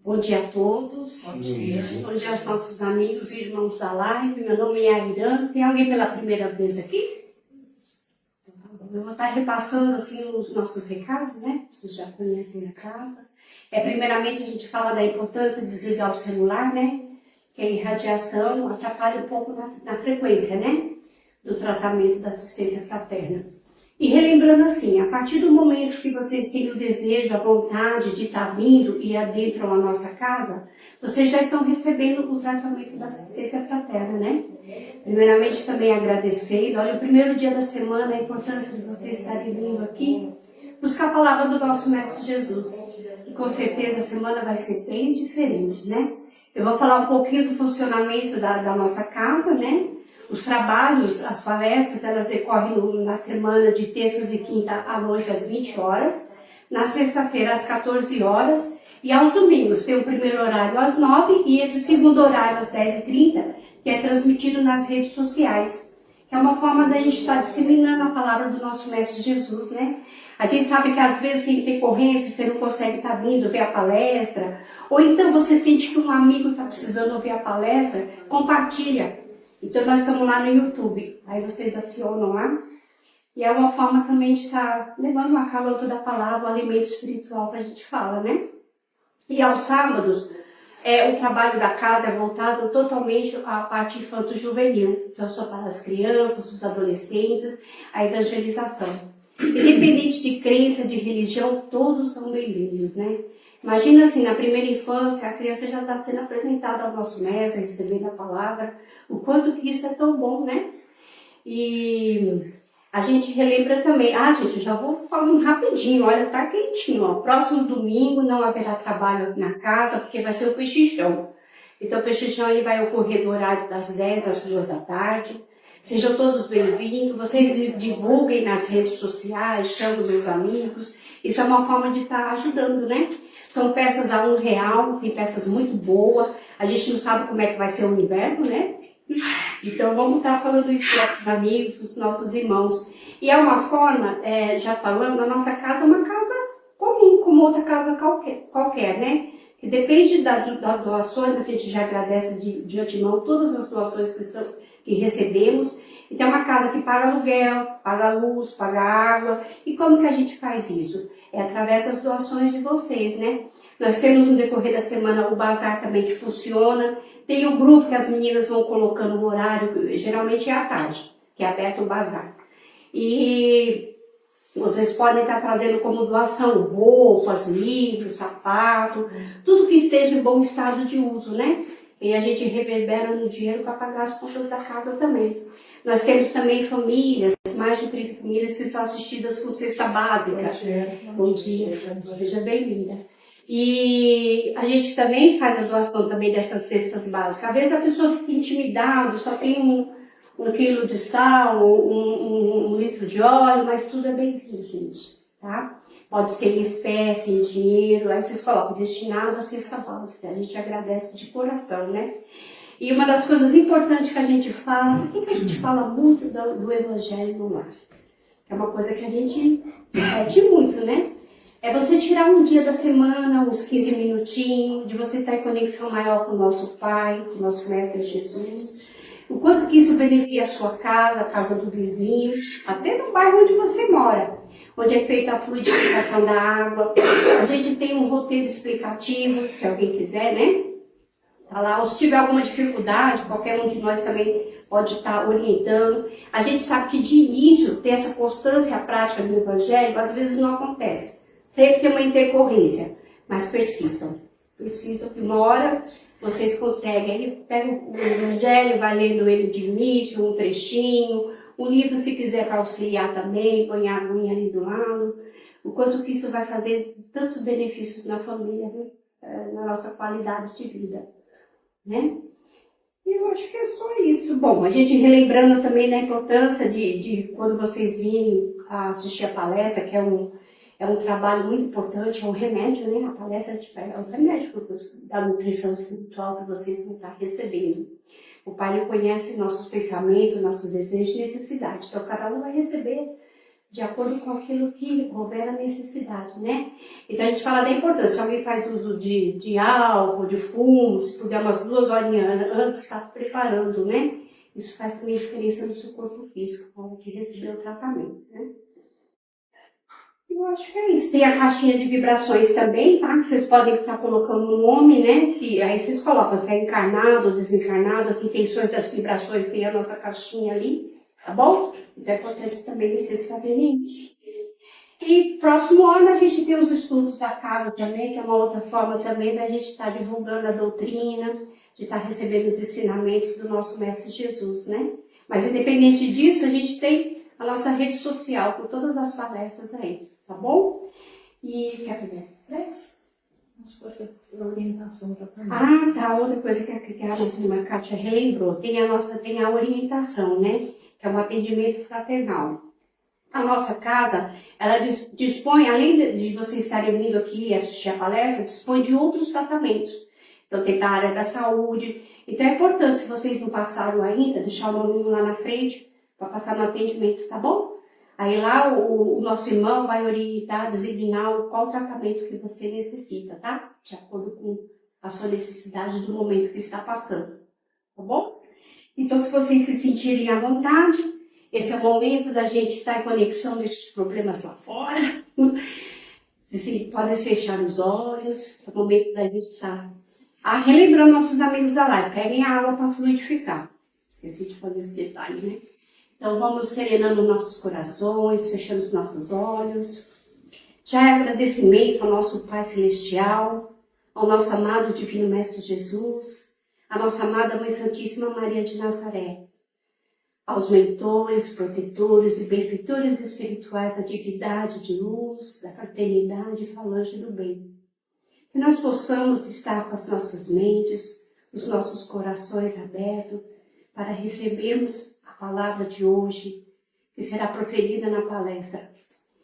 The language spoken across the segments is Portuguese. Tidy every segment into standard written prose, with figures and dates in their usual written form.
Bom dia a todos. Bom dia. Bom dia aos nossos amigos e irmãos da live. Meu nome é Airã. Tem alguém pela primeira vez aqui? Eu vou estar repassando assim os nossos recados, né? Vocês já conhecem a casa. Primeiramente, a gente fala da importância de desligar o celular, né? Que a irradiação atrapalha um pouco na frequência, né? Do tratamento da assistência fraterna. E relembrando assim, a partir do momento que vocês têm o desejo, a vontade de estar vindo e adentram a nossa casa, vocês já estão recebendo o tratamento da assistência fraterna, né? Primeiramente também agradecendo, olha, o primeiro dia da semana, a importância de vocês estarem vindo aqui, buscar a palavra do nosso Mestre Jesus. E com certeza a semana vai ser bem diferente, né? Eu vou falar um pouquinho do funcionamento da nossa casa, né? Os trabalhos, as palestras, elas decorrem na semana de terças e quinta à noite às 20 horas, na sexta-feira às 14 horas e aos domingos tem o primeiro horário às 9 e esse segundo horário às 10h30, que é transmitido nas redes sociais. É uma forma da gente estar disseminando a palavra do nosso Mestre Jesus, né? A gente sabe que às vezes tem decorrência, você não consegue estar vindo ver a palestra, ou então você sente que um amigo está precisando ouvir a palestra, compartilha. Então nós estamos lá no YouTube, aí vocês acionam lá. E é uma forma também de estar levando a cabo toda a palavra, o alimento espiritual que a gente fala, né? E aos sábados, o trabalho da casa é voltado totalmente à parte infanto-juvenil. Então só para as crianças, os adolescentes, a evangelização. Independente de crença, de religião, todos são bem-vindos, né? Imagina assim, na primeira infância, a criança já está sendo apresentada ao nosso mestre, recebendo a palavra, o quanto que isso é tão bom, né? E a gente relembra também, gente, já vou falando rapidinho, olha, tá quentinho, ó. Próximo domingo não haverá trabalho na casa, porque vai ser o pechichão. Então o pechichão ele vai ocorrer do horário das 10 às 2 da tarde. Sejam todos bem-vindos, vocês divulguem nas redes sociais, chamem os meus amigos. Isso é uma forma de estar ajudando, né? São peças a R$1, tem peças muito boas. A gente não sabe como é que vai ser o inverno, né? Então vamos estar falando isso para os nossos amigos, para os nossos irmãos. E é uma forma, já falando, a nossa casa é uma casa comum, como outra casa qualquer, né? Que depende das doações, a gente já agradece de antemão todas as doações que recebemos. Então é uma casa que paga aluguel, paga luz, paga água. E como que a gente faz isso? É através das doações de vocês, né? Nós temos no decorrer da semana o bazar também que funciona. Tem um grupo que as meninas vão colocando o horário, geralmente é à tarde, que é aberto o bazar. E vocês podem estar trazendo como doação roupas, livros, sapato, tudo que esteja em bom estado de uso, né? E a gente reverbera no dinheiro para pagar as contas da casa também. Nós temos também famílias, mais de 30 famílias que são assistidas com cesta básica. Bom dia. Seja bem-vinda. E a gente também faz a doação também dessas cestas básicas. Às vezes a pessoa fica intimidada, só tem um quilo de sal, um litro de óleo, mas tudo é bem-vindo, gente, tá? Pode ser em espécie, em dinheiro, aí vocês colocam destinado à cesta básica. A gente agradece de coração, né? E uma das coisas importantes que a gente fala, por que a gente fala muito do Evangelho no lar? É uma coisa que a gente repete muito, né? É você tirar um dia da semana, uns 15 minutinhos, de você estar em conexão maior com o nosso Pai, com o nosso Mestre Jesus. O quanto que isso beneficia a sua casa, a casa do vizinho, até no bairro onde você mora, onde é feita a fluidificação da água. A gente tem um roteiro explicativo, se alguém quiser, né? Tá lá, ou se tiver alguma dificuldade, qualquer um de nós também pode estar orientando. A gente sabe que de início, ter essa constância prática do Evangelho, às vezes não acontece. Sempre tem uma intercorrência, mas persistam. Persistam que uma hora vocês conseguem. Aí pega o Evangelho, vai lendo ele de início, um trechinho, um livro se quiser para auxiliar também, põe a aguinha ali do lado. O quanto que isso vai fazer tantos benefícios na família, né? Na nossa qualidade de vida, né? E eu acho que é só isso. Bom, a gente relembrando também da importância de quando vocês virem a assistir a palestra, que é um trabalho muito importante, é um remédio, né? A palestra é um remédio da nutrição espiritual que vocês vão estar recebendo. O Pai conhece nossos pensamentos, nossos desejos e necessidades. Então, cada um vai receber de acordo com aquilo que houver a necessidade, né? Então a gente fala da importância, se alguém faz uso de álcool, de fumo, se puder umas 2 horinhas antes, está preparando, né? Isso faz também diferença no seu corpo físico, na hora de receber o tratamento, né? Eu acho que é isso. Tem a caixinha de vibrações também, tá? Que vocês podem estar colocando no nome, né? Aí vocês colocam se é encarnado ou desencarnado, as intenções das vibrações, tem a nossa caixinha ali, tá bom? Então é importante também vocês fazerem isso. E próximo ano a gente tem os estudos da casa também, que é uma outra forma também da gente estar divulgando a doutrina, de estar recebendo os ensinamentos do nosso Mestre Jesus, né? Mas independente disso, a gente tem a nossa rede social com todas as palestras aí, tá bom? E quer pedir? Acho que você precisa da orientação já também. Ah, tá. Outra coisa que a nossa irmã Kátia relembrou, tem a orientação, né? Que é um atendimento fraternal. A nossa casa, ela dispõe, além de vocês estarem vindo aqui assistir a palestra, dispõe de outros tratamentos. Então, tem da área da saúde. Então, é importante, se vocês não passaram ainda, deixar o nominho lá na frente para passar no atendimento, tá bom? Aí lá o nosso irmão vai orientar, designar qual tratamento que você necessita, tá? De acordo com a sua necessidade do momento que está passando, tá bom? Então, se vocês se sentirem à vontade, esse é o momento da gente estar em conexão desses problemas lá fora. Podem fechar os olhos, é o momento da gente estar. Relembrando nossos amigos da live, peguem a água para fluidificar. Esqueci de fazer esse detalhe, né? Então, vamos serenando nossos corações, fechando os nossos olhos. Já é agradecimento ao nosso Pai Celestial, ao nosso amado Divino Mestre Jesus, à nossa amada Mãe Santíssima Maria de Nazaré, aos mentores, protetores e benfeitores espirituais da divindade de luz, da fraternidade e falange do bem. Que nós possamos estar com as nossas mentes, os nossos corações abertos para recebermos a palavra de hoje, que será proferida na palestra,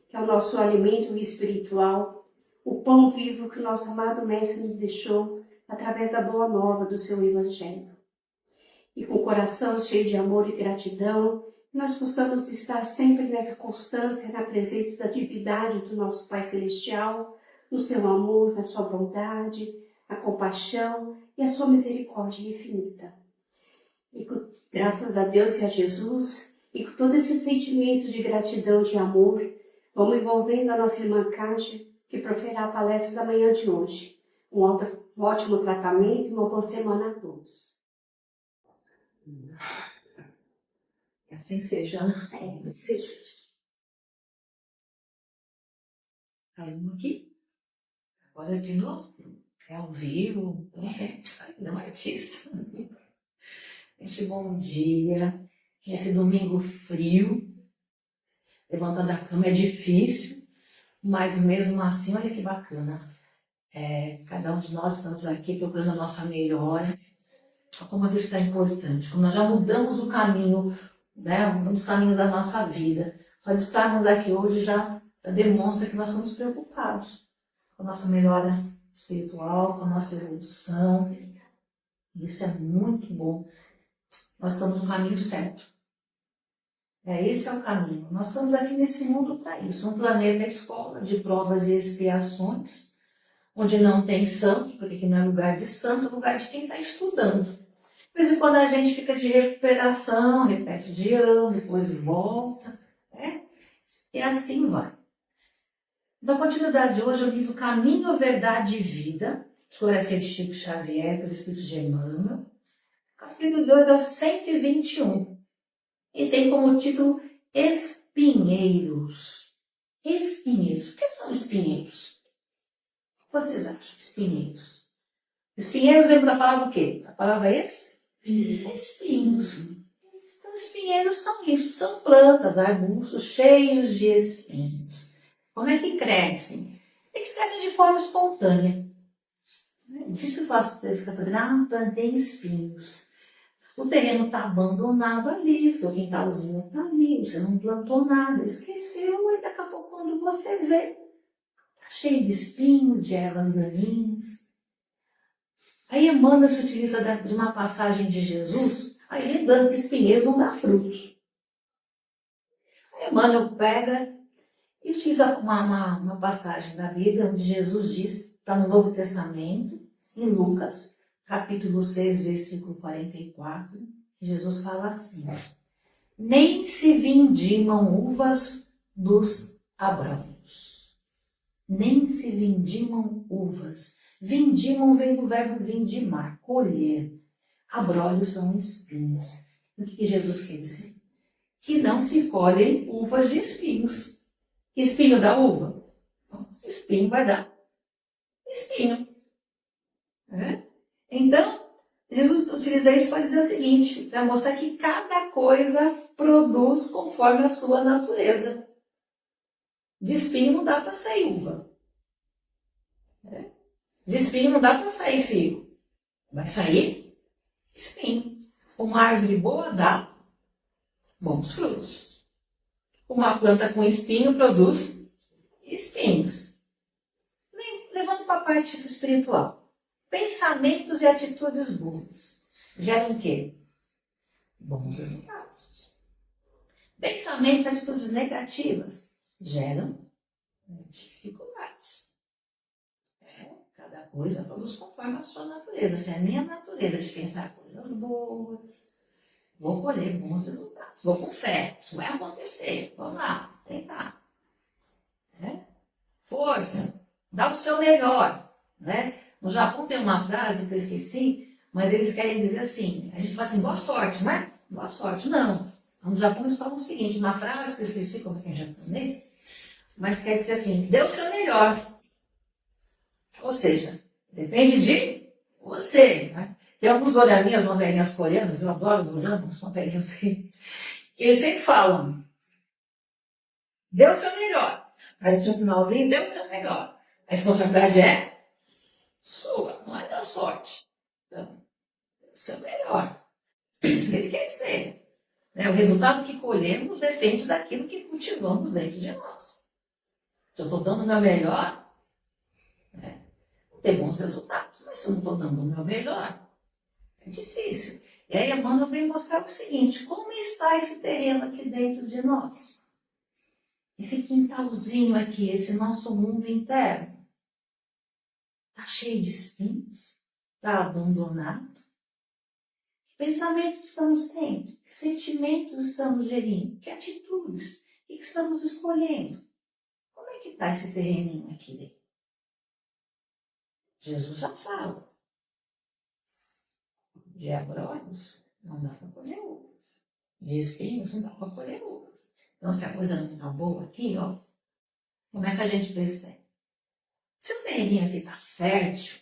que é o nosso alimento espiritual, o pão vivo que o nosso amado Mestre nos deixou através da boa nova do seu Evangelho. E com o coração cheio de amor e gratidão, nós possamos estar sempre nessa constância, na presença da divindade do nosso Pai Celestial, no seu amor, na sua bondade, a compaixão e a sua misericórdia infinita. E graças a Deus e a Jesus, e com todo esse sentimento de gratidão, de amor, vamos envolvendo a nossa irmã Kátia, que proferá a palestra da manhã de hoje. Um ótimo tratamento e uma boa semana a todos. Que assim seja, né? Seja. Caindo aqui. Agora de novo. É ao vivo. Não é artista. Este bom dia. Esse domingo frio. Levantando da cama é difícil. Mas mesmo assim, olha que bacana. Cada um de nós estamos aqui procurando a nossa melhora. Como isso está importante. Como nós já mudamos o caminho, né? Mudamos o caminho da nossa vida. Só de estarmos aqui hoje já demonstra que nós estamos preocupados com a nossa melhora espiritual, com a nossa evolução. Isso é muito bom. Nós estamos no caminho certo. Esse é o caminho. Nós estamos aqui nesse mundo para isso. Um planeta escola de provas e expiações, onde não tem santo, porque aqui não é lugar de santo, é lugar de quem está estudando. De vez em quando a gente fica de recuperação, repete de ano, depois volta, né? E assim vai. Então, a continuidade de hoje, eu li o Caminho, Verdade e Vida, psicografia de Chico Xavier, pelo Espírito de Emmanuel. Capítulo 2 é o 121. E tem como título Espinheiros. Espinheiros. O que são espinheiros? O que vocês acham? Espinheiros. Espinheiros lembra da palavra o quê? A palavra espinhos. Então, espinheiros são isso, são plantas, arbustos cheios de espinhos. Como é que crescem? Eles crescem de forma espontânea. É difícil você ficar sabendo, plantei espinhos. O terreno está abandonado ali, o seu quintalzinho está ali, você não plantou nada, esqueceu, e daqui a pouco quando você vê, está cheio de espinho, de ervas daninhas. Aí Emmanuel se utiliza de uma passagem de Jesus, aí lembrando que espinheiros não dá frutos. Aí Emmanuel pega E utiliza uma passagem da Bíblia onde Jesus diz, está no Novo Testamento, em Lucas, capítulo 6, versículo 44, Jesus fala assim: nem se vindimam uvas dos abrolhos. Nem se vindimam uvas. Vindimam vem do verbo vindimar, colher. Abrolhos são espinhos. O que Jesus quer dizer? Que não se colhem uvas de espinhos. Espinho da uva? Espinho vai dar espinho. Então, Jesus utiliza isso para dizer o seguinte, para mostrar que cada coisa produz conforme a sua natureza. De espinho não dá para sair uva. De espinho não dá para sair figo. Vai sair espinho. Uma árvore boa dá bons frutos. Uma planta com espinho produz espinhos. Levando para a parte espiritual. Pensamentos e atitudes boas geram o quê? Bons resultados. Pensamentos e atitudes negativas geram dificuldades. Cada coisa produz conforme a sua natureza. Se é a minha natureza de pensar coisas boas, vou colher bons resultados. Vou com fé, isso vai acontecer. Vamos lá, tentar. Força, dá o seu melhor. No Japão tem uma frase que eu esqueci, mas eles querem dizer assim, a gente fala assim, boa sorte, né? Boa sorte. Não. No Japão eles falam o seguinte, uma frase que eu esqueci, como é que é em japonês, mas quer dizer assim, dê o seu melhor. Ou seja, depende de você. Tem alguns doraminhas, novelinhas coreanas, eu adoro doramas, novelinhas aí, que eles sempre falam, dê o seu melhor. Faz um sinalzinho, dê o seu melhor. A responsabilidade é sua, não é da sorte. Então, dê o seu melhor. É isso que ele quer dizer. O resultado que colhemos depende daquilo que cultivamos dentro de nós. Se eu estou dando o meu melhor, vou ter bons resultados. Mas se eu não estou dando o meu melhor, é difícil. E aí a Emmanuel vem mostrar o seguinte, como está esse terreno aqui dentro de nós? Esse quintalzinho aqui, esse nosso mundo interno, está cheio de espinhos? Está abandonado? Que pensamentos estamos tendo? Que sentimentos estamos gerindo? Que atitudes? O que estamos escolhendo? Como é que está esse terreninho aqui dentro? Jesus já fala. De abrolhos não dá para colher uvas. De espinhos não dá para colher uvas. Então, se a coisa não está boa aqui, como é que a gente percebe? Se o terreninho aqui está fértil,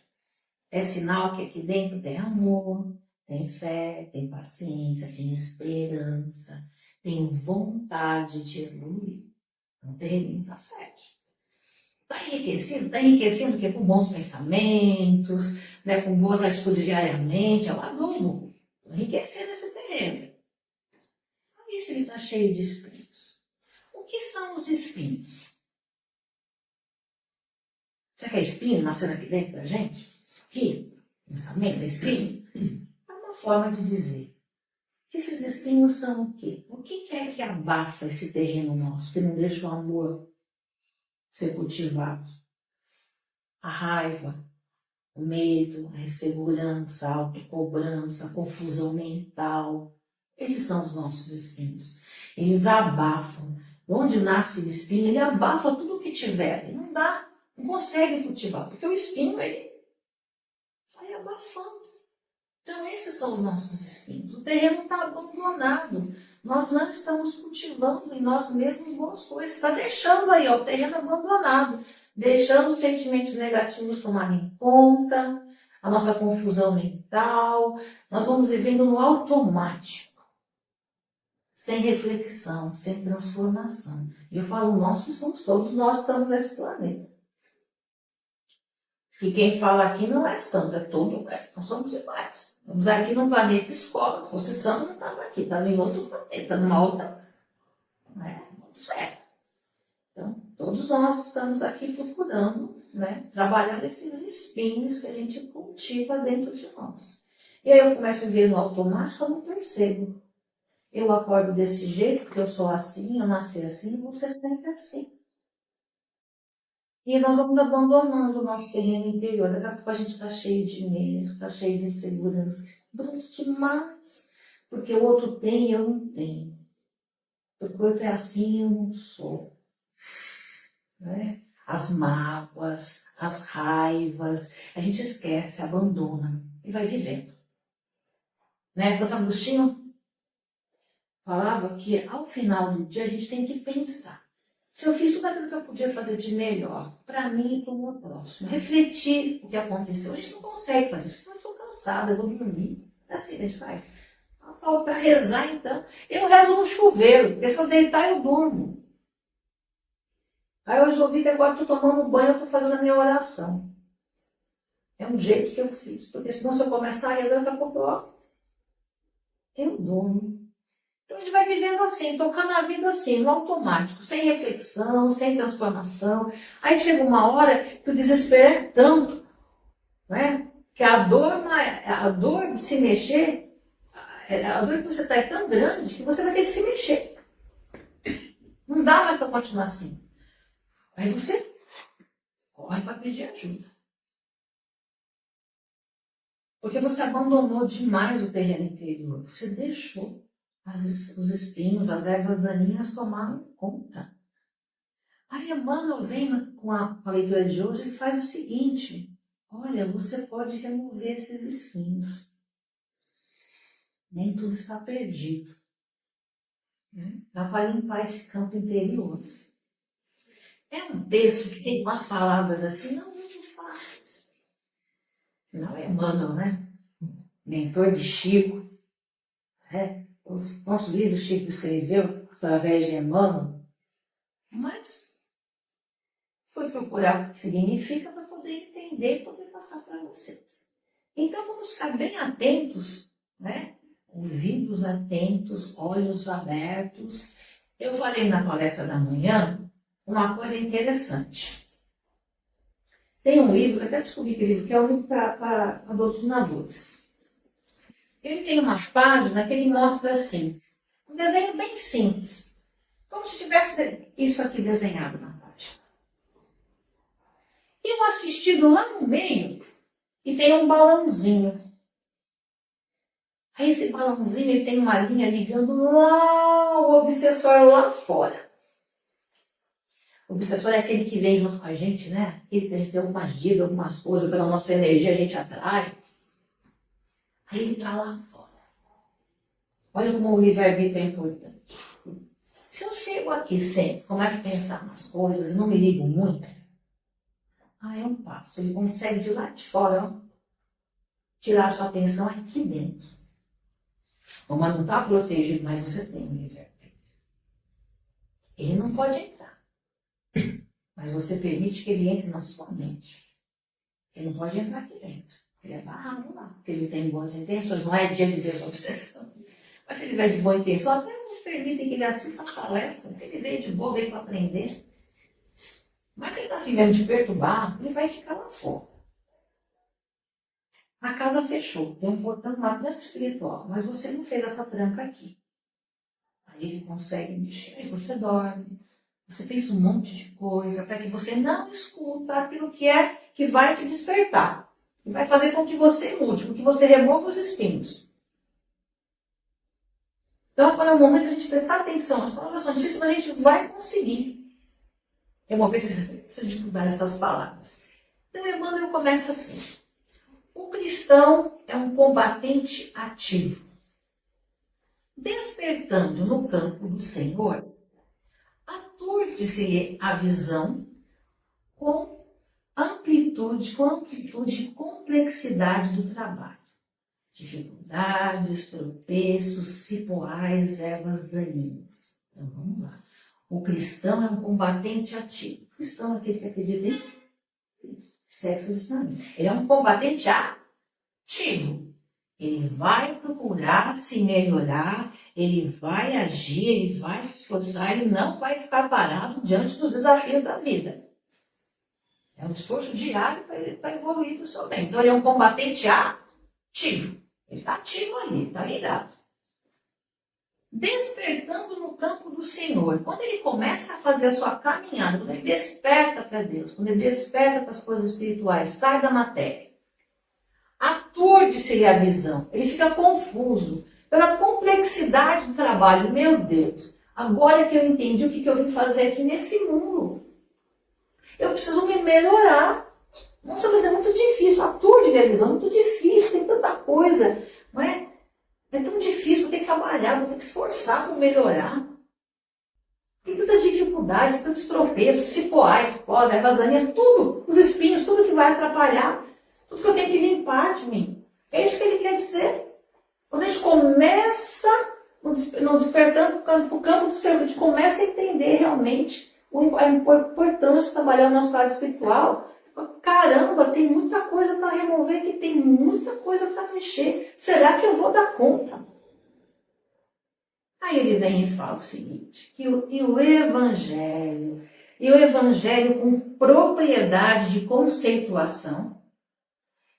é sinal que aqui dentro tem amor, tem fé, tem paciência, tem esperança, tem vontade de evoluir. Então, o terreninho está fértil. Está enriquecido? Está enriquecendo porque com bons pensamentos, com boas atitudes diariamente, é o adubo. Enriquecendo esse terreno. Olha se ele está cheio de espinhos. O que são os espinhos? Você quer espinho nascendo aqui dentro da gente? Aqui? Pensamento é espinho? É uma forma de dizer que esses espinhos são o quê? O que é que abafa esse terreno nosso, que não deixa o amor ser cultivado? A raiva, o medo, a insegurança, a autocobrança, a confusão mental. Esses são os nossos espinhos. Eles abafam. Onde nasce o espinho, ele abafa tudo o que tiver. Ele não consegue cultivar, porque o espinho, ele vai abafando. Então, esses são os nossos espinhos. O terreno está abandonado. Nós não estamos cultivando em nós mesmos boas coisas. Está deixando aí, o terreno abandonado. Deixando os sentimentos negativos tomarem conta, a nossa confusão mental. Nós vamos vivendo no automático. Sem reflexão, sem transformação. E eu falo nós, que somos todos nós que estamos nesse planeta. E quem fala aqui não é santo, é todo mundo. Nós somos iguais. Estamos aqui no planeta escola. Se fosse santo, não estava aqui. Estava em outro planeta, numa outra esfera. Então, todos nós estamos aqui procurando trabalhar esses espinhos que a gente cultiva dentro de nós. E aí eu começo a ver no automático, eu não percebo. Eu acordo desse jeito, porque eu sou assim, eu nasci assim, você sempre assim. E nós vamos abandonando o nosso terreno interior. Daqui a pouco a gente está cheio de medo, está cheio de insegurança. Bruto demais. Porque o outro tem e eu não tenho. Porque o outro é assim e eu não sou. Né? As mágoas, as raivas. A gente esquece, abandona e vai vivendo. Né? Santo Agostinho falava que ao final do dia a gente tem que pensar. Se eu fiz tudo aquilo que eu podia fazer de melhor, para mim e para o meu próximo, refletir o que aconteceu. A gente não consegue fazer isso, eu estou cansada, eu vou dormir. É assim que a gente faz. Para rezar, então, eu rezo no chuveiro, porque se eu deitar, eu durmo. Aí eu resolvi que agora estou tomando banho, eu estou fazendo a minha oração. É um jeito que eu fiz, porque senão se eu começar a rezar, daqui a pouco eu durmo. Então a gente vai vivendo assim, tocando a vida assim, no automático, sem reflexão, sem transformação. Aí chega uma hora que o desespero é tanto, né? Que a dor de se mexer, a dor que você está é tão grande que você vai ter que se mexer. Não dá mais para continuar assim. Aí você corre para pedir ajuda. Porque você abandonou demais o terreno interior. Você deixou os espinhos, as ervas daninhas tomaram conta. Aí Emmanuel vem com a leitura de hoje e faz o seguinte: olha, você pode remover esses espinhos. Nem tudo está perdido. Dá para limpar esse campo interior. É um texto que tem umas palavras assim, não muito fáceis. Não é Emmanuel, né? Mentor de Chico. Quantos livros Chico escreveu através de Emmanuel? Mas foi procurar o que significa para poder entender e poder passar para vocês. Então vamos ficar bem atentos, né? Ouvidos atentos, olhos abertos. Eu falei na palestra da manhã uma coisa interessante. Tem um livro, eu até descobri que livro, que é um livro para doutrinadores. Ele tem uma página que ele mostra assim, um desenho bem simples, como se tivesse isso aqui desenhado na página. E um assistido lá no meio, e tem um balãozinho. Aí esse balãozinho ele tem uma linha ligando lá o obsessor lá fora. O obsessor é aquele que vem junto com a gente, né? Aquele que a gente tem algumas dicas, algumas coisas, pela nossa energia a gente atrai. Aí ele está lá fora. Olha como o livre-arbítrio é importante. Se eu chego aqui sempre, começo a pensar nas coisas e não me ligo muito, é um passo. Ele consegue de lá de fora tirar a sua atenção aqui dentro. Mas não está protegido, mas você tem um livre-arbítrio. Ele não pode entrar. Mas você permite que ele entre na sua mente. Ele não pode entrar aqui dentro. Ele é barrado lá, porque ele tem boas intenções, não é dia de desobsessão. Mas se ele tiver de boa intenção, até nos permitem que ele assista a palestra, porque ele veio de boa, veio para aprender. Mas se ele está vivendo de perturbar, ele vai ficar lá fora. A casa fechou, tem um portão, uma tranca espiritual, mas você não fez essa tranca aqui. Aí ele consegue mexer, aí você dorme. Você fez um monte de coisa para que você não escuta aquilo que vai te despertar. E vai fazer com que você mude, com que você remova os espinhos. Então, agora é o momento de a gente prestar atenção. As palavras são difíceis, mas a gente vai conseguir remover essa dificuldade, essas palavras. Então, Emmanuel começa assim. O cristão é um combatente ativo. Despertando no campo do Senhor, aturde-se-lhe a visão com amplitude e complexidade do trabalho. Dificuldades, tropeços, cipoais, ervas daninhas. Então vamos lá. O cristão é um combatente ativo. O cristão é aquele que acredita em sexo distinto. Ele é um combatente ativo. Ele vai procurar se melhorar, ele vai agir, ele vai se esforçar, ele não vai ficar parado diante dos desafios da vida. É um esforço diário para evoluir para o seu bem. Então ele é um combatente ativo. Ele está ativo ali, está ligado. despertando no campo do Senhor. Quando ele começa a fazer a sua caminhada, quando ele desperta para Deus, quando ele desperta para as coisas espirituais, sai da matéria, aturde-se-lhe a visão, ele fica confuso pela complexidade do trabalho. Meu Deus, agora que eu entendi o que eu vim fazer aqui nesse mundo, eu preciso me melhorar. Nossa, mas é muito difícil, aturde-lhe a visão, é muito difícil, tem tanta coisa, não é? É tão difícil, vou ter que trabalhar, vou ter que esforçar para melhorar. Tem tantas dificuldades, tantos tropeços, cipoais, cipós, ervas daninhas, tudo, os espinhos, tudo que vai atrapalhar, tudo que eu tenho que limpar de mim. É isso que ele quer dizer. Quando a gente começa no despertando para o campo do Senhor, a gente começa a entender realmente a importância de trabalhar o nosso lado espiritual. Caramba, tem muita coisa para remover, que tem muita coisa para mexer. Será que eu vou dar conta? Aí ele vem e fala o seguinte, que o Evangelho com propriedade de conceituação,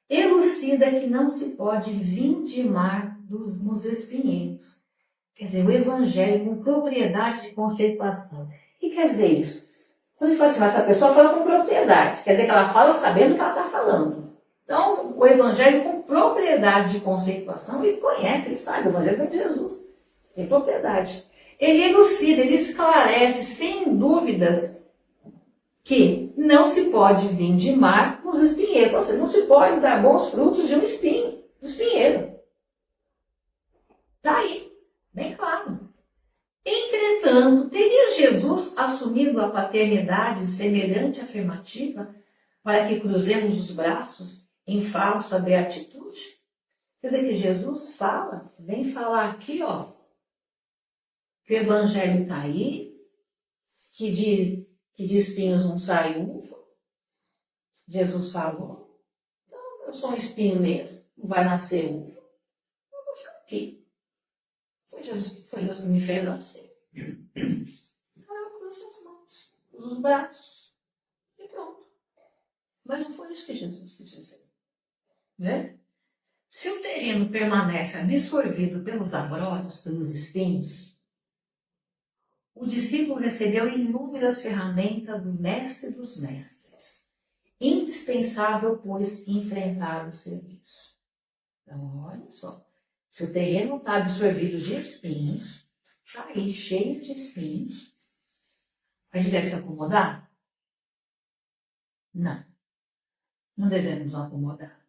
elucida que não se pode vindimar nos espinheiros. Quer dizer, o Evangelho com propriedade de conceituação. O que quer dizer isso? Quando ele fala assim, mas essa pessoa fala com propriedade, quer dizer que ela fala sabendo o que ela está falando. Então, o Evangelho com propriedade de conceituação, ele conhece, ele sabe, o Evangelho vem de Jesus. Tem propriedade. Ele elucida, ele esclarece, sem dúvidas, que não se pode vindimar nos espinheiros. Ou seja, não se pode dar bons frutos de um espinho, do espinheiro. Está aí, bem claro. Entretanto, teria Jesus assumido a paternidade semelhante afirmativa para que cruzemos os braços em falsa beatitude? Quer dizer que Jesus fala, vem falar aqui, ó, que o Evangelho está aí, que de espinhos não sai uva. Jesus falou, então eu sou um espinho mesmo, não vai nascer uva. Eu vou ficar aqui. Foi Deus que me fez nascer. Então eu cruzo as mãos, cruzo os braços e pronto. Mas não foi isso que Jesus quis dizer. Né? Se o terreno permanece absorvido pelos abrolhos, pelos espinhos, o discípulo recebeu inúmeras ferramentas do mestre dos mestres, indispensável, pois, enfrentar o serviço. Então, olha só, se o terreno está absorvido de espinhos, está aí cheio de espinhos, a gente deve se acomodar? Não, não devemos nos acomodar.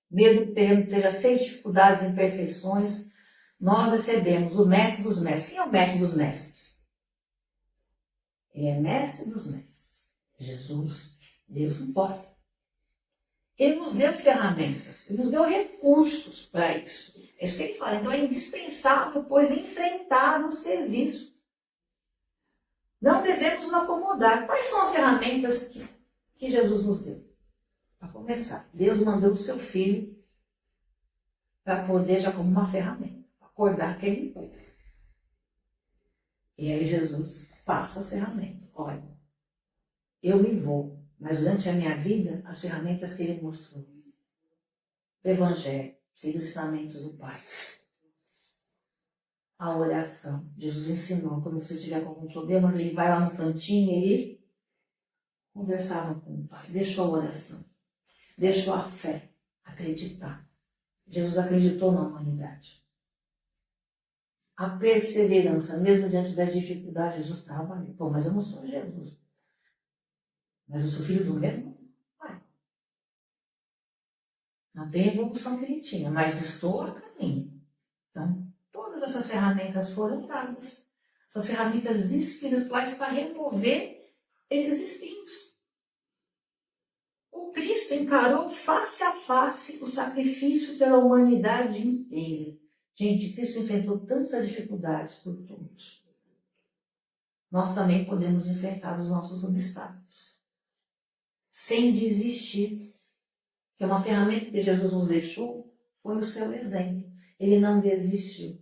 Mesmo que o terreno esteja cheio de dificuldades e imperfeições, nós recebemos o mestre dos mestres. Quem é o mestre dos mestres? Ele é mestre dos mestres. Jesus, Deus não pode. Ele nos deu ferramentas, ele nos deu recursos para isso. É isso que ele fala. Então é indispensável, pois, enfrentar o serviço. Não devemos nos acomodar. Quais são as ferramentas que Jesus nos deu? Para começar, Deus mandou o seu filho para poder, já como uma ferramenta, acordar quem ele pôs. E aí Jesus passa as ferramentas. Olha, eu me vou, mas durante a minha vida, as ferramentas que ele mostrou. O Evangelho, seguir os ensinamentos do Pai. A oração. Jesus ensinou, quando você tiver com algum problema, ele vai lá no cantinho, ele conversava com o Pai. Deixou a oração. Deixou a fé. Acreditar. Jesus acreditou na humanidade. A perseverança, mesmo diante das dificuldades, Jesus estava ali. Pô, mas eu não sou Jesus. Mas eu sou filho do mesmo Pai. Não tem a evolução que ele tinha, mas estou a caminho. Então, todas essas ferramentas foram dadas. Essas ferramentas espirituais para remover esses espinhos. O Cristo encarou face a face o sacrifício pela humanidade inteira. Gente, Cristo enfrentou tantas dificuldades por todos. Nós também podemos enfrentar os nossos obstáculos. Sem desistir. Que uma ferramenta que Jesus nos deixou foi o seu exemplo. Ele não desistiu.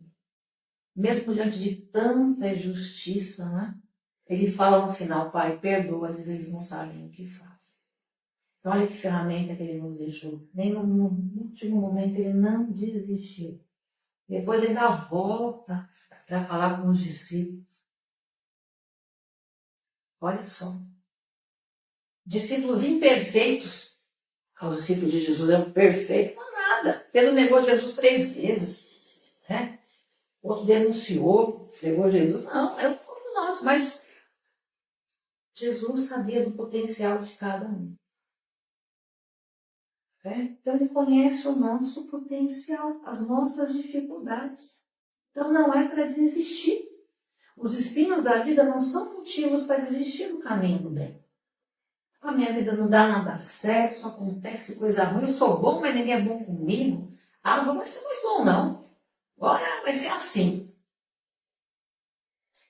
Mesmo diante de tanta injustiça, né? Ele fala no final, Pai, perdoa-lhes, eles não sabem o que fazem. Então, olha que ferramenta que ele nos deixou. Nem no último momento ele não desistiu. Depois ainda volta para falar com os discípulos. Olha só. Discípulos imperfeitos. Os discípulos de Jesus eram perfeitos. Não nada. Pedro negou Jesus 3 vezes. Né? Outro denunciou, negou Jesus. Não, era como nós, mas Jesus sabia do potencial de cada um. Então ele conhece o nosso potencial, as nossas dificuldades. Então não é para desistir. Os espinhos da vida não são motivos para desistir do caminho do bem. A minha vida não dá nada certo, só acontece coisa ruim. Eu sou bom, mas ninguém é bom comigo. Ah, não vai ser mais bom, não. Agora vai ser assim.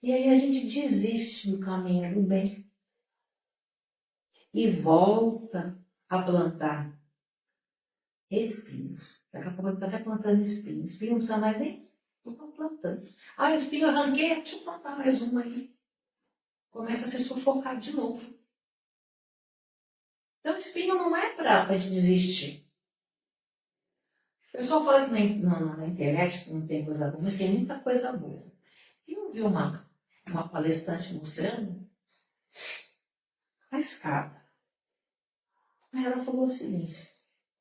E aí a gente desiste do caminho do bem. E volta a plantar espinhos. Daqui a pouco está até plantando espinhos. Espinho não precisa mais nem. Estou plantando. Ah, o espinho eu arranquei, deixa eu plantar mais uma aí. Começa a se sufocar de novo. Então, espinho não é para a gente desistir. O pessoal fala que na internet não tem coisa boa, mas tem muita coisa boa. E eu vi uma palestrante mostrando a escada. Aí ela falou o seguinte: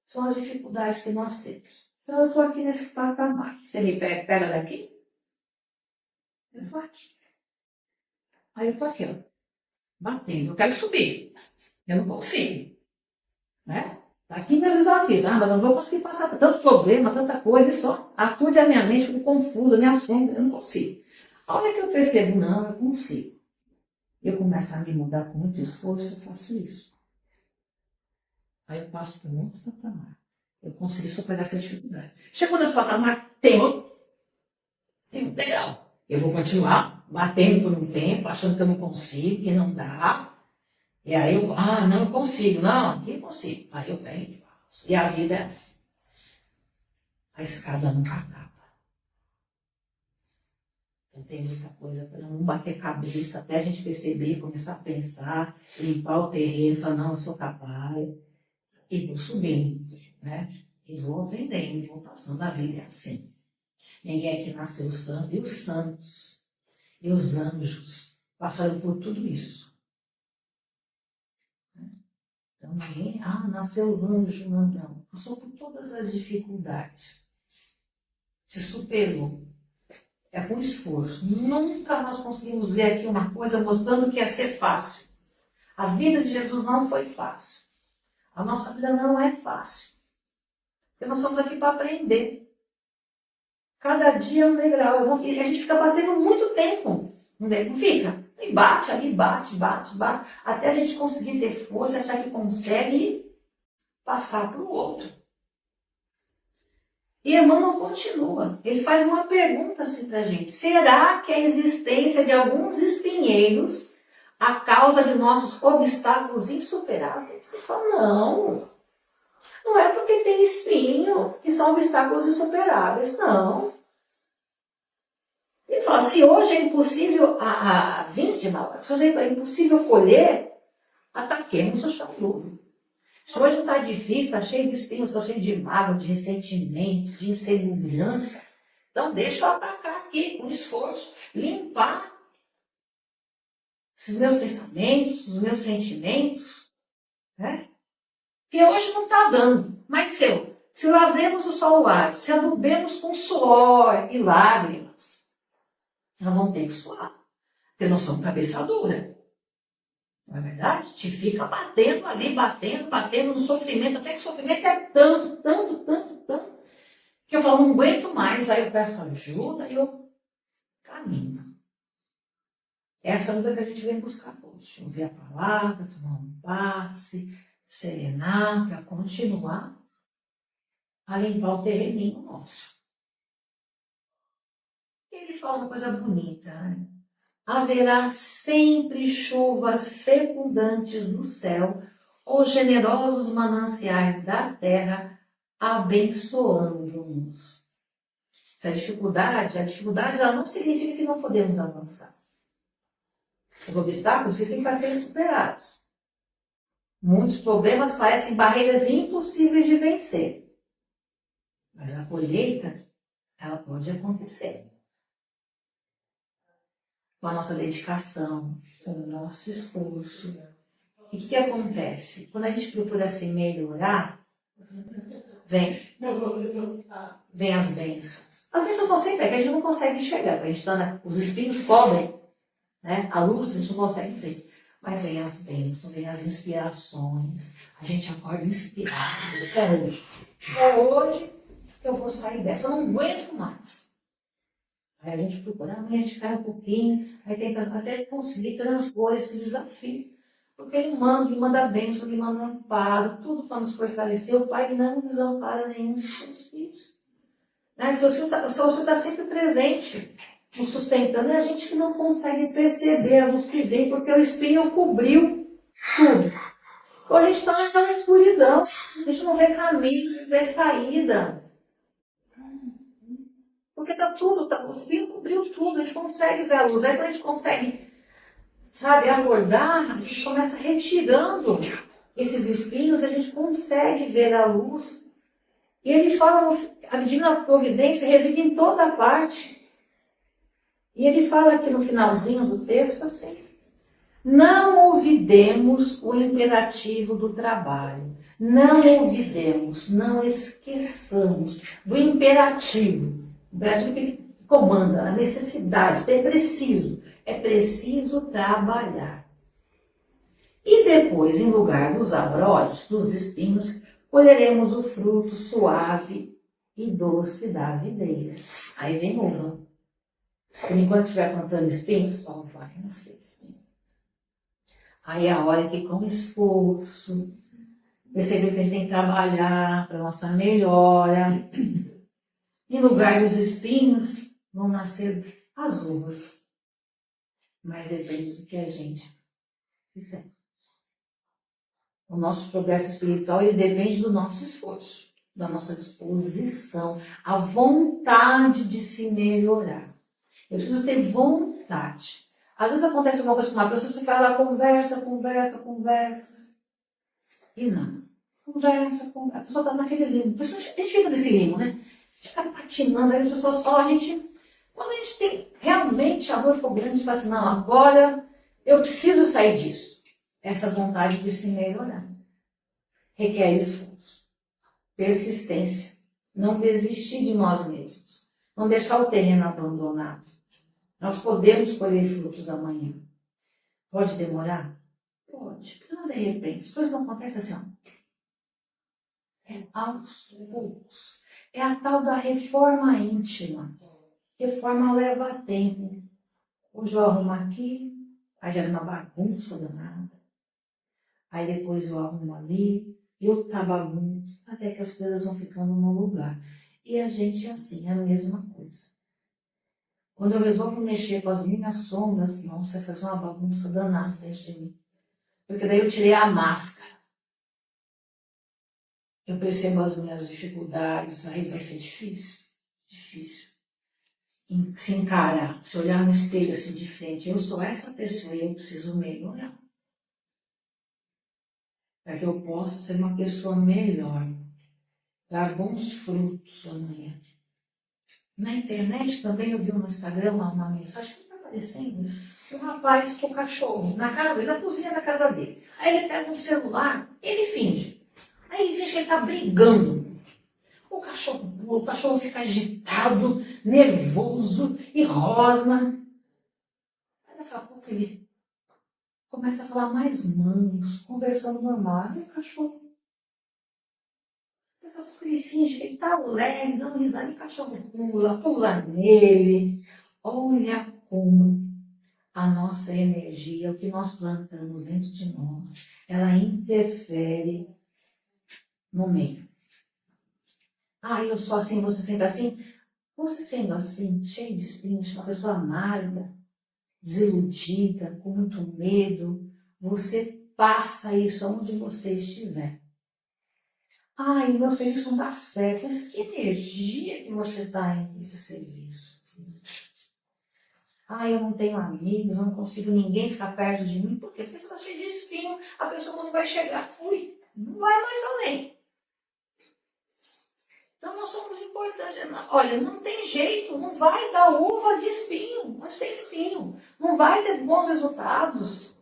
são as dificuldades que nós temos. Então, eu estou aqui nesse patamar. Você me pega daqui? Eu estou aqui. Aí eu estou aqui, ó, batendo. Eu quero subir. Eu não consigo. Né? Tá aqui meus desafios. Ah, mas eu não vou conseguir passar por tanto problema, tanta coisa. Só atude a minha mente, fico confusa, me assombra. Eu não consigo. A hora que eu percebo, não, eu consigo. Eu começo a me mudar com muito esforço, eu faço isso. Aí eu passo para um outro patamar. Eu consegui superar essa dificuldade. Chegou nesse patamar, tem um degrau. Eu vou continuar batendo por um tempo, achando que eu não consigo, que não dá. E aí eu, não eu consigo. Não, que consigo. Aí eu pego e passo. E a vida é assim. A escada nunca acaba. Então tem muita coisa para não bater cabeça, até a gente perceber, começar a pensar, limpar o terreno, falar, não, eu sou capaz. E vou subindo, né? E vou aprendendo, e vou passando a vida assim. Ninguém aqui nasceu santo. E os santos, e os anjos passaram por tudo isso. Então ninguém, nasceu anjo, não. Passou por todas as dificuldades. Se superou. É com esforço. Nunca nós conseguimos ver aqui uma coisa mostrando que ia ser fácil. A vida de Jesus não foi fácil. A nossa vida não é fácil. Porque nós estamos aqui para aprender. Cada dia é um degrau. E a gente fica batendo muito tempo. Não fica? E bate ali, bate. Até a gente conseguir ter força, achar que consegue passar para o outro. E Emmanuel continua. Ele faz uma pergunta assim para a gente. Será que a existência de alguns espinheiros a causa de nossos obstáculos insuperáveis? Você fala, não. Não é porque tem espinho que são obstáculos insuperáveis, não. Ele fala, se hoje é impossível a vítima, se hoje é impossível colher, ataquemos o chão duro. Se hoje está difícil, está cheio de espinhos, está cheio de mágoa, de ressentimento, de insegurança, então deixa eu atacar aqui com esforço, limpar esses meus pensamentos, os meus sentimentos, né? Que hoje não está dando, mas se lavemos o sol ar, se adubemos com suor e lágrimas, nós vamos ter que suar, porque nós somos cabeça dura. Não é verdade? Te fica batendo ali, batendo no sofrimento, até que o sofrimento é tanto, que eu falo, não aguento mais, aí eu peço ajuda e eu caminho. Essa ajuda que a gente vem buscar hoje. Ouvir a palavra, tomar um passe, serenar, para continuar a limpar o terreninho nosso. E ele fala uma coisa bonita, né? Haverá sempre chuvas fecundantes do céu ou generosos mananciais da terra abençoando-nos. A dificuldade ela não significa que não podemos avançar. Os obstáculos existem para serem superados. Muitos problemas parecem barreiras impossíveis de vencer. Mas a colheita, ela pode acontecer. com a nossa dedicação, com o nosso esforço. E o que acontece? Quando a gente procura se melhorar, vem as bênçãos. As bênçãos estão sempre aqui, a gente não consegue enxergar. A gente tá, os espinhos cobrem, né? A luz a gente não consegue ver. Mas vem as bênçãos, vem as inspirações. A gente acorda inspirado. É hoje que eu vou sair dessa. Eu não aguento mais. Aí a gente procura, amanhã a gente cai um pouquinho, aí tenta até conseguir transpor esse desafio. Porque ele manda bênção, ele manda amparo, tudo para nos fortalecer. O Pai não desampara nenhum dos seus filhos. Né? O seu auxílio está sempre presente, nos sustentando, e a gente que não consegue perceber a luz que vem, porque o espinho cobriu tudo. Então a gente está naquela escuridão, a gente não vê caminho, não vê saída. Porque está tudo, o espinho cobriu tudo, a gente consegue ver a luz. Aí quando a gente consegue, sabe, acordar, a gente começa retirando esses espinhos, a gente consegue ver a luz. E ele fala, a divina providência reside em toda parte. E ele fala aqui no finalzinho do texto assim: não olvidemos o imperativo do trabalho. Não olvidemos, não esqueçamos do imperativo. O imperativo que ele comanda, a necessidade, é preciso trabalhar. E depois, em lugar dos abrolhos, dos espinhos, colheremos o fruto suave e doce da videira. Aí vem uma. Por enquanto estiver plantando espinhos, só vai nascer espinho. Aí é a hora que, com esforço, perceber que a gente tem que trabalhar para a nossa melhora. Em lugar dos espinhos, vão nascer as uvas. Mas depende do que a gente fizer. O nosso progresso espiritual, ele depende do nosso esforço, da nossa disposição, a vontade de se melhorar. Eu preciso ter vontade. Às vezes acontece alguma coisa com uma pessoa, você fala, conversa. E não. Conversa. A pessoa está naquele limbo. A gente fica nesse limbo, né? A gente fica patinando, aí as pessoas falam, quando a gente tem realmente amor for grande, a gente fala assim, não, agora eu preciso sair disso. Essa vontade de se melhorar. Requer esforço, persistência, não desistir de nós mesmos, não deixar o terreno abandonado. Nós podemos colher frutos amanhã. Pode demorar? Pode. Porque não de repente. As coisas não acontecem assim, ó. É aos poucos. É a tal da reforma íntima. Reforma leva tempo. Hoje eu arrumo aqui, aí já é uma bagunça danada. Aí depois eu arrumo ali, e outra bagunça, até que as coisas vão ficando no lugar. E a gente é assim, é a mesma coisa. Quando eu resolvo mexer com as minhas sombras, nossa, faz uma bagunça danada dentro de mim. Porque daí eu tirei a máscara. Eu percebo as minhas dificuldades, aí vai ser difícil. Se encarar, se olhar no espelho assim de frente, eu sou essa pessoa e eu preciso melhorar. Para que eu possa ser uma pessoa melhor, dar bons frutos amanhã. Na internet também eu vi no Instagram uma mensagem que está aparecendo, um rapaz com o cachorro na casa dele, na cozinha da casa dele. Aí ele pega um celular, ele finge. Aí ele finge que ele está brigando. O cachorro fica agitado, nervoso e rosna. Aí daqui a pouco ele começa a falar mais manso, conversando normal. E o cachorro, daqui a pouco ele finge que ele está alegre, dando risada, e o cachorro pula nele. Olha como a nossa energia, o que nós plantamos dentro de nós, ela interfere no meio. Eu sou assim, você sempre assim? Você sendo assim, cheio de espinhos, uma pessoa amarga, desiludida, com muito medo, você passa isso aonde você estiver. Meu serviço não dá certo. Mas que energia que você está nesse serviço? Eu não tenho amigos, eu não consigo ninguém ficar perto de mim. Por quê? Porque se você está cheio de espinho, a pessoa não vai chegar. Não vai mais além. Então nós somos importantes. importância. Olha, não tem jeito, não vai dar uva de espinho, mas tem espinho. Não vai ter bons resultados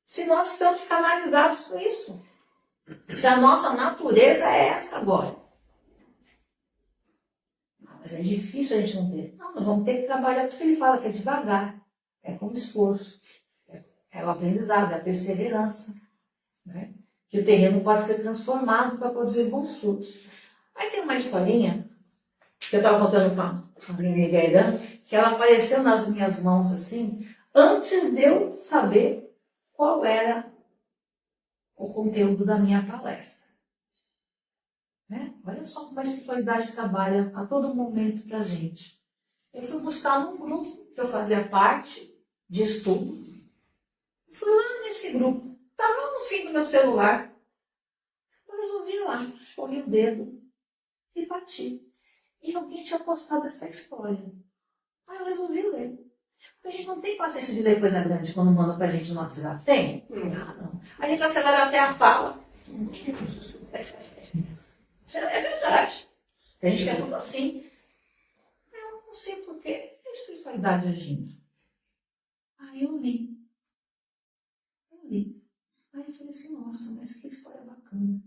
se nós estamos canalizados com isso. Se a nossa natureza é essa agora. Mas é difícil a gente não ter. Não, nós vamos ter que trabalhar, porque ele fala que é devagar, é com esforço, é o aprendizado, é a perseverança. Né? Que o terreno pode ser transformado para produzir bons frutos. Aí tem uma historinha que eu estava contando com a minha irmã, que ela apareceu nas minhas mãos assim, antes de eu saber qual era o conteúdo da minha palestra. Né? Olha só como a espiritualidade trabalha a todo momento para a gente. Eu fui buscar num grupo que eu fazia parte de estudo. Fui lá nesse grupo. Estava no fim do meu celular. Eu resolvi ir lá, corri o dedo e bati. E alguém tinha postado essa história. Aí eu resolvi ler. Porque a gente não tem paciência de ler coisa grande quando manda pra gente no WhatsApp. Tem? Ah, não. A gente acelera até a fala. É verdade. A gente é tudo assim. Eu não sei porquê. É a espiritualidade agindo. Aí eu li. Aí eu falei assim, nossa, mas que história bacana.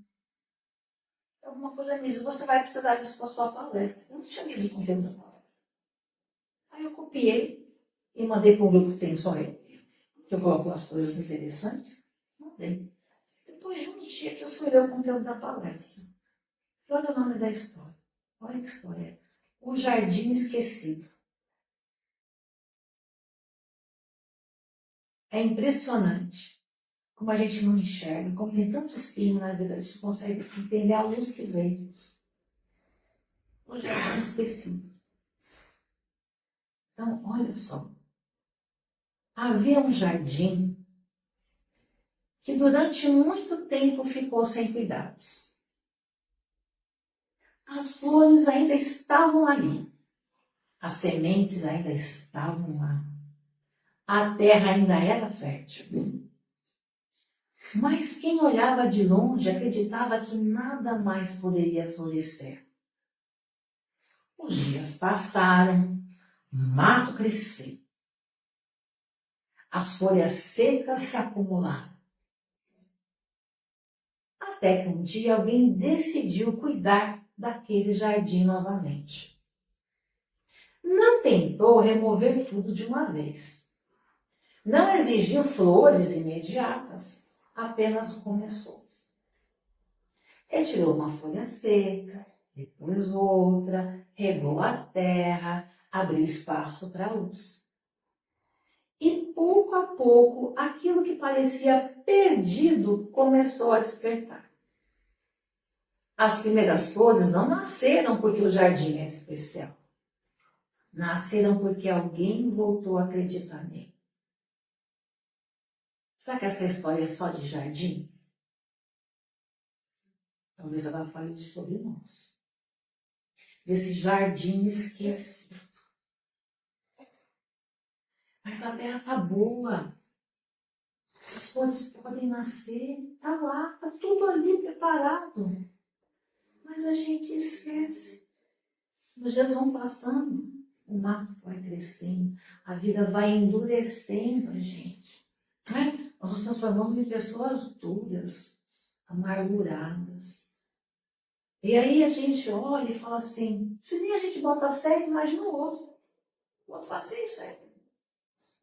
Alguma coisa me diz, você vai precisar disso para a sua palestra. Eu não tinha lido o conteúdo da palestra. Aí eu copiei e mandei para um grupo que tem só eu, que eu coloco as coisas interessantes. Mandei. Depois de um dia que eu fui ler o conteúdo da palestra. E olha o nome da história. Olha que história é. O Jardim Esquecido. É impressionante como a gente não enxerga, como tem tanto espinho na vida, a gente consegue entender a luz que vem. O Jardim Esquecido. Então, olha só. Havia um jardim que durante muito tempo ficou sem cuidados. As flores ainda estavam ali. As sementes ainda estavam lá. A terra ainda era fértil. Mas quem olhava de longe acreditava que nada mais poderia florescer. Os dias passaram, o mato cresceu. As folhas secas se acumularam. Até que um dia alguém decidiu cuidar daquele jardim novamente. Não tentou remover tudo de uma vez. Não exigiu flores imediatas. Apenas começou. Retirou uma folha seca, depois outra, regou a terra, abriu espaço para a luz. E pouco a pouco, aquilo que parecia perdido começou a despertar. As primeiras flores não nasceram porque o jardim é especial. Nasceram porque alguém voltou a acreditar nele. Será que essa história é só de jardim? Talvez ela fale sobre nós. Desse jardim esquecido. Mas a terra está boa. As flores podem nascer. Está lá, está tudo ali preparado. Mas a gente esquece. Os dias vão passando, o mato vai crescendo, a vida vai endurecendo a gente. Né? Nós nos transformamos em pessoas duras, amarguradas. E aí a gente olha e fala assim, se nem a gente bota fé, imagina o outro. O outro faz isso, não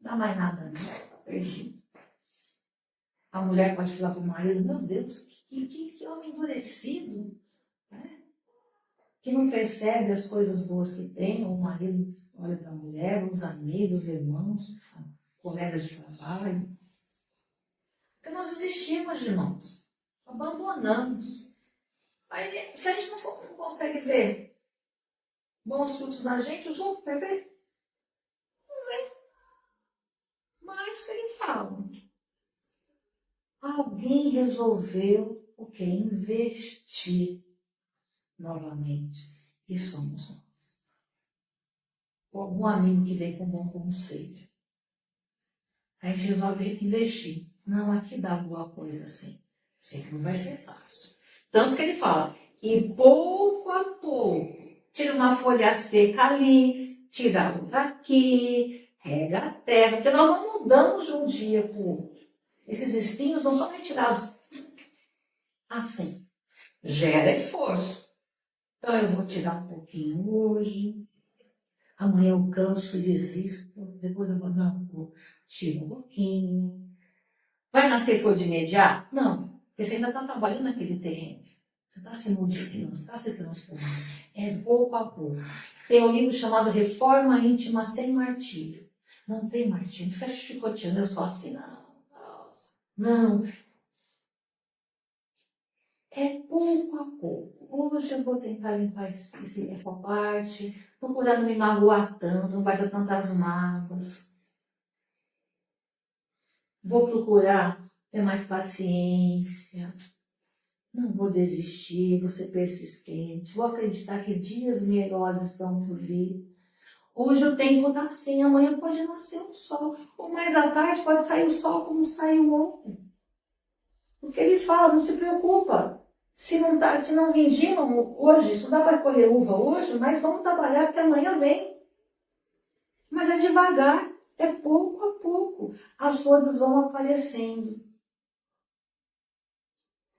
dá mais nada, não, está perdido. A mulher pode falar para o marido, meu Deus, que homem endurecido, né? Que não percebe as coisas boas que tem, o marido olha para a mulher, os amigos, os irmãos, colegas de trabalho. Porque nós desistimos, irmãos, abandonamos. Aí, se a gente não consegue ver bons frutos na gente, os outros vai ver? Não vê. Mas o que ele fala? Alguém resolveu o quê? Investir novamente. E somos nós. Ou algum amigo que vem com um bom conselho. A gente resolve investir. Não, aqui dá boa coisa assim. Sei que não vai ser fácil. Tanto que ele fala, E pouco a pouco, tira uma folha seca ali, tira outra aqui, rega a terra, porque nós não mudamos de um dia para o outro. Esses espinhos não são retirados assim. Gera esforço. Então eu vou tirar um pouquinho hoje, amanhã eu canso e desisto, depois eu vou dar um pouco, tiro um pouquinho. Vai nascer flor de imediato? Não, porque você ainda está trabalhando naquele terreno. Você está se modificando, você está se transformando. É pouco a pouco. Tem um livro chamado Reforma Íntima Sem Martírio. Não tem martírio, não fica chicoteando, eu sou assim, não. Nossa. Não. É pouco a pouco. Hoje eu vou tentar limpar essa parte, procurar não me magoar tanto, não vai dar tantas mágoas. Vou procurar ter mais paciência. Não vou desistir, vou ser persistente. Vou acreditar que dias melhores estão por vir. Hoje eu tenho que mudar assim, amanhã pode nascer um sol. Ou mais à tarde pode sair o sol como saiu ontem. Porque ele fala, não se preocupa. Se não vendimos hoje, se não dá para colher uva hoje, mas vamos trabalhar porque amanhã vem. Mas é devagar, é pouco a pouco. As coisas vão aparecendo.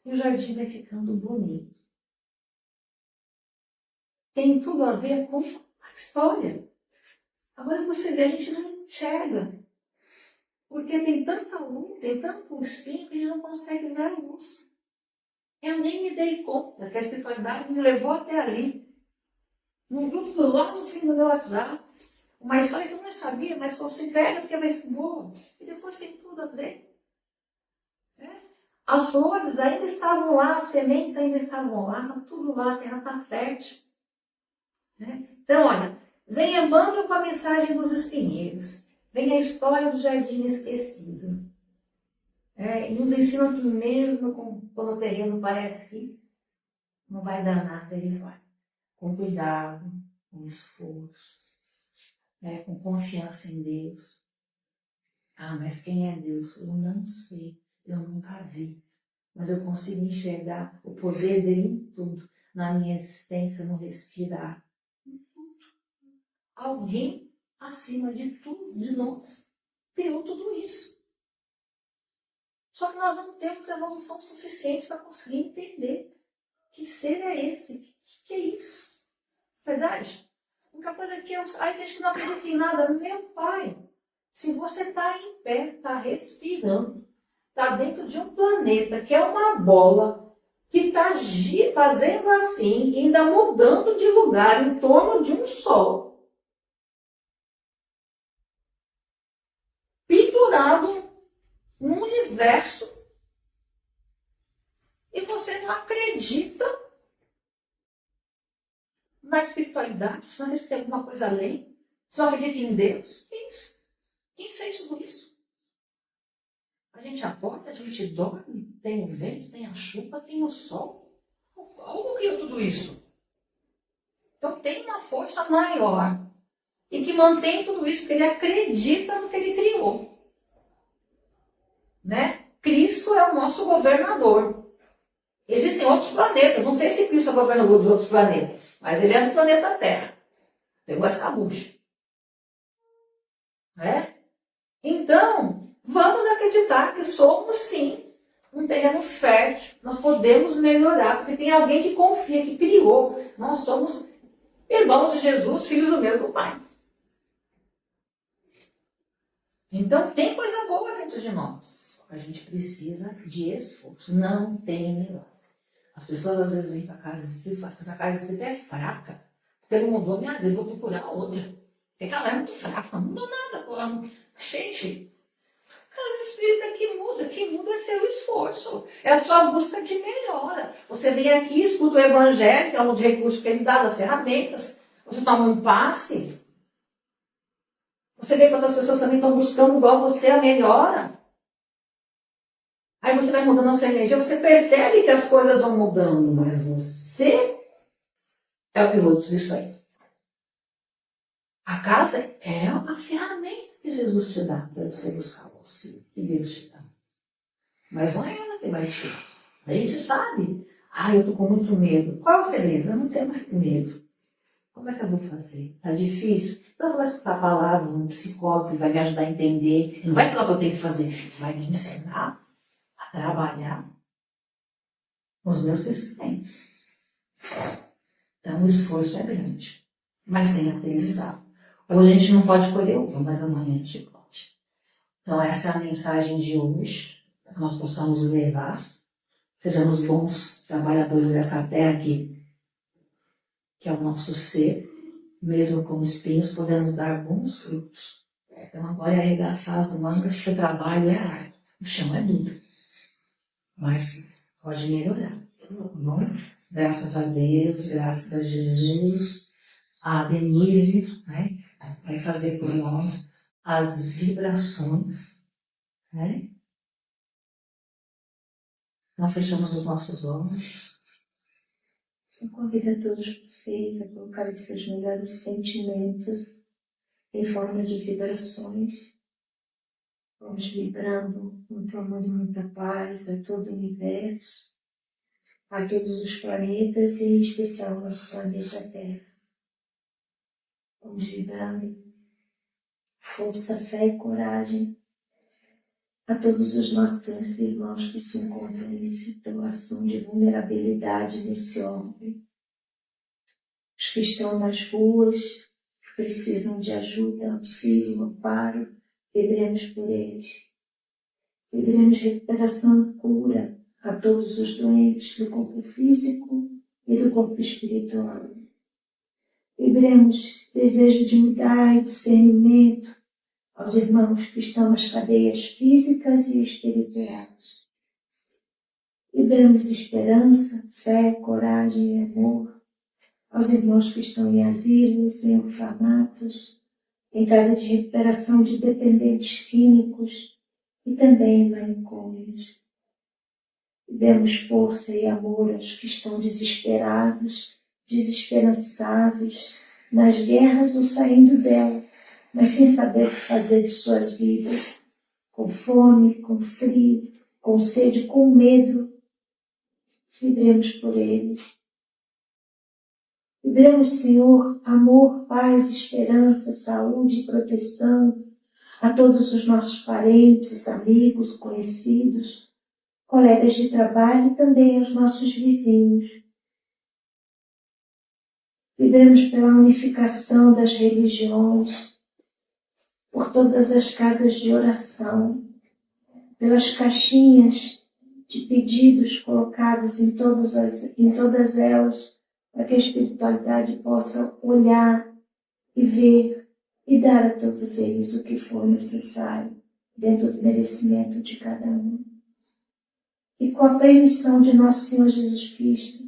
E o jardim vai ficando bonito. Tem tudo a ver com a história. Agora você vê, a gente não enxerga. Porque tem tanta luz, tem tanto espinho que a gente não consegue ver a luz. Eu nem me dei conta que a espiritualidade me levou até ali. Num grupo lá no fim do meu WhatsApp. Uma história que eu não sabia, mas considero que vai ser boa. E depois tem tudo a ver. As flores ainda estavam lá, as sementes ainda estavam lá, está tudo lá, a terra está fértil. Então, olha, vem Emmanuel com a mensagem dos espinheiros. Vem a história do jardim esquecido. E nos ensina que mesmo quando o terreno parece que não vai dar nada, ele vai. Com cuidado, com esforço, com confiança em Deus. Ah, mas quem é Deus? Eu não sei, eu nunca vi. Mas eu consigo enxergar o poder dele em tudo, na minha existência, no respirar. Em tudo. Alguém acima de tudo, de nós, deu tudo isso. Só que nós não temos evolução suficiente para conseguir entender que ser é esse, que é isso. Verdade? A única coisa que tem gente que não acredita em nada. Meu pai, se você está em pé, está respirando, está dentro de um planeta que é uma bola, que está fazendo assim, ainda mudando de lugar em torno de um sol, pendurado num universo, e você não acredita na espiritualidade, você não acredita que tem alguma coisa além, você não acredita em Deus. Que isso? Quem fez tudo isso? A gente acorda, a gente dorme, tem o vento, tem a chuva, tem o sol. Algo criou tudo isso. Então tem uma força maior e que mantém tudo isso, porque ele acredita no que ele criou. Cristo é o nosso governador. Existem outros planetas, não sei se Cristo é governador dos outros planetas, mas ele é do planeta Terra. Pegou essa bucha. Então, vamos acreditar que somos, sim, um terreno fértil. Nós podemos melhorar, porque tem alguém que confia, que criou. Nós somos irmãos de Jesus, filhos do mesmo Pai. Então, tem coisa boa dentro de nós. A gente precisa de esforço. Não tem milagre. As pessoas às vezes vêm para a casa espírita e falam, essa casa espírita é fraca, porque não mudou minha vida, vou procurar outra. Porque ela é muito fraca, não mudou nada. Gente, casa espírita que muda é seu esforço. É a sua busca de melhora. Você vem aqui, escuta o evangelho, que é um de recursos que ele dá, das ferramentas. Você toma um passe. Você vê que outras pessoas também estão buscando igual você a melhora. Aí você vai mudando a sua energia, você percebe que as coisas vão mudando, mas você é o piloto disso aí. A casa é a ferramenta que Jesus te dá para você buscar o auxílio que Deus te dá. Mas não é ela que vai te dar. A gente sabe Eu estou com muito medo. Qual é o segredo? Eu não tenho mais medo. Como é que eu vou fazer? Tá difícil? Então eu vou escutar a palavra, um psicólogo que vai me ajudar a entender. Ele não vai falar o que eu tenho que fazer. Ele vai me ensinar a trabalhar com os meus pensamentos. Então o esforço é grande. Mas tem aprendizado. Hoje a gente não pode colher uva, mas amanhã a gente pode. Então essa é a mensagem de hoje. Que nós possamos levar. Sejamos bons trabalhadores dessa terra que é o nosso ser. Mesmo como espinhos, podemos dar bons frutos. Então agora é arregaçar as mangas, que o trabalho é árduo. O chão é duro. Mas pode melhorar. Tá bom? Graças a Deus, graças a Jesus. A Denise, né, vai fazer por nós as vibrações. Né? Então fechamos os nossos olhos. Eu convido a todos vocês a colocarem seus melhores sentimentos em forma de vibrações. Vamos vibrando muito amor e muita paz a todo o universo, a todos os planetas e em especial ao nosso planeta Terra. Vamos vibrando força, fé e coragem a todos os nossos irmãos que se encontram em situação de vulnerabilidade nesse orbe. Os que estão nas ruas, que precisam de ajuda, auxílio, amparo, vibremos por eles. Vibremos recuperação e cura a todos os doentes do corpo físico e do corpo espiritual. Vibremos desejo de mudar e discernimento aos irmãos que estão nas cadeias físicas e espirituais. Vibremos esperança, fé, coragem e amor aos irmãos que estão em asilos, em orfanatos, em casa de recuperação de dependentes químicos e também em manicômios. Demos força e amor aos que estão desesperados, desesperançados, nas guerras ou saindo dela, mas sem saber o que fazer de suas vidas, com fome, com frio, com sede, com medo. Vibremos por eles. Vibremos, Senhor, amor, paz, esperança, saúde e proteção a todos os nossos parentes, amigos, conhecidos, colegas de trabalho e também aos nossos vizinhos. Vibremos pela unificação das religiões, por todas as casas de oração, pelas caixinhas de pedidos colocadas em todas elas, para que a espiritualidade possa olhar e ver e dar a todos eles o que for necessário, dentro do merecimento de cada um. E com a permissão de nosso Senhor Jesus Cristo,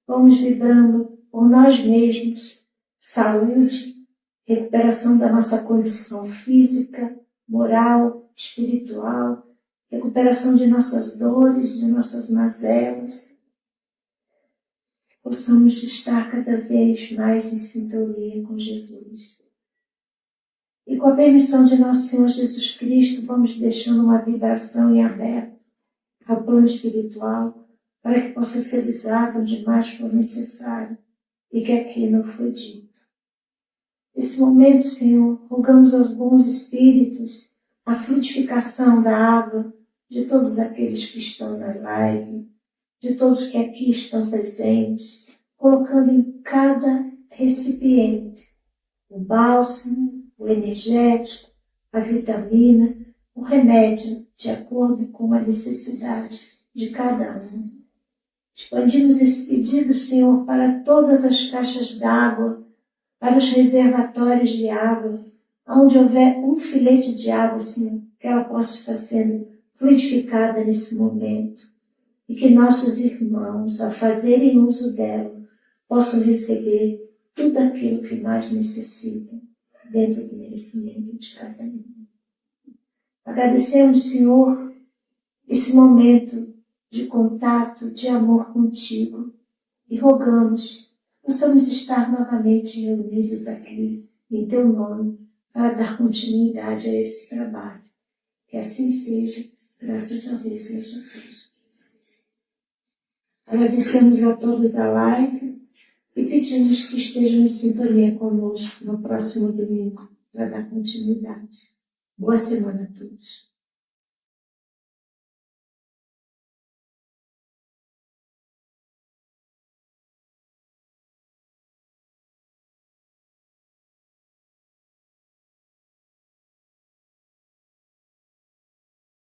vamos vibrando por nós mesmos, saúde, recuperação da nossa condição física, moral, espiritual, recuperação de nossas dores, de nossas mazelas. Possamos estar cada vez mais em sintonia com Jesus. E com a permissão de nosso Senhor Jesus Cristo, vamos deixando uma vibração em aberto ao plano espiritual, para que possa ser usado onde mais for necessário e que aqui não foi dito. Nesse momento, Senhor, rogamos aos bons espíritos a frutificação da água de todos aqueles que estão na live, de todos que aqui estão presentes, colocando em cada recipiente o bálsamo, o energético, a vitamina, o remédio, de acordo com a necessidade de cada um. Expandimos esse pedido, Senhor, para todas as caixas d'água, para os reservatórios de água, onde houver um filete de água, Senhor, que ela possa estar sendo fluidificada nesse momento. E que nossos irmãos, ao fazerem uso dela, possam receber tudo aquilo que mais necessitam, dentro do merecimento de cada um. Agradecemos, Senhor, esse momento de contato, de amor contigo, e rogamos, possamos estar novamente reunidos aqui, em teu nome, para dar continuidade a esse trabalho. Que assim seja, graças a Deus e a Jesus. Agradecemos a todos da live e pedimos que estejam em sintonia conosco no próximo domingo para dar continuidade. Boa semana a todos.